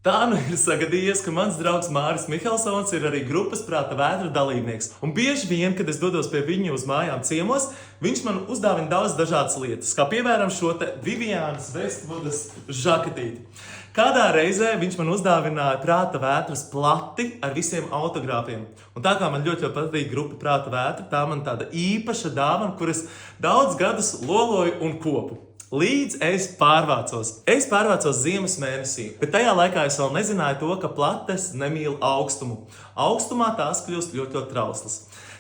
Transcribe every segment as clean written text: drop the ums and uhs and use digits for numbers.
Tā nu ir sagadījies, ka mans draugs Māris Mihelsons ir arī grupas Prāta vētra dalībnieks. Un bieži vien, kad es dodos pie viņa uz mājām ciemos, viņš man uzdāvina daudz dažādas lietas, kā piemēram šo te Vivianas Vestvudas žaketīti. Kādā reizē viņš man uzdāvināja Prāta vētras plati ar visiem autogrāfiem. Un tā kā man ļoti patīk grupa Prāta vētra, tā man tāda īpaša dāvana, kuras daudz gadus loloju un kopu. Līdz es pārvācos. Es pārvācos ziemas mēnesī, bet tajā laikā es vēl nezināju to, ka plates nemīl augstumu. Augstumā tās kļūst ļoti trauslas.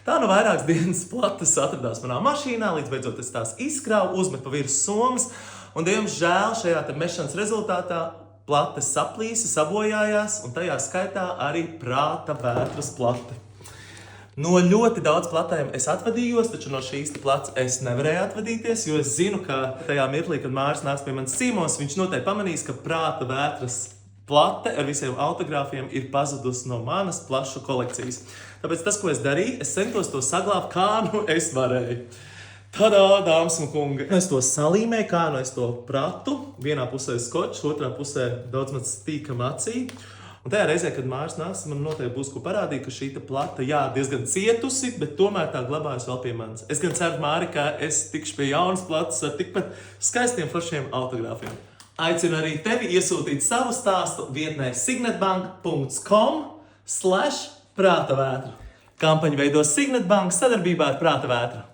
Tā nu vairākas dienas plates atradās manā mašīnā, līdz beidzot es tās izkrāvu, uzmetu pa virs somas, un diemžēl šajā mešanas rezultātā plates saplīsa, sabojājās, un tajā skaitā arī Prāta vētras plate. No ļoti daudz platēm es atvadījos, taču no šīs plates es nevarēju atvadīties, jo es zinu, ka tajā mirklī, kad Māris nāks pie manis ciemos, viņš noteikti pamanīs, ka Prāta vētras plate ar visiem autogrāfiem ir pazudusi no manas plašu kolekcijas. Tāpēc tas, ko es darīju, es centos to saglābt, kā nu es varēju. Tadā, dāmas un kungi! Es to salīmēju, kā nu es to pratu. Vienā pusē skočs, otrā pusē daudz maz tīkam acī. Un tajā reizē, kad Māris nāks, man noteikti būs ko parādīt, ka šī plata, jā, diezgan cietusi, bet tomēr tā glabājas vēl pie manis. Es gan ceru, Māri, ka es tikšu pie jaunas platas ar tikpat skaistiem foršiem autogrāfiem. Aicinu arī tevi iesūtīt savu stāstu vietnē signetbank.com/prātavētra. Kampaņu veido Signetbank sadarbībā ar Prāta vētru.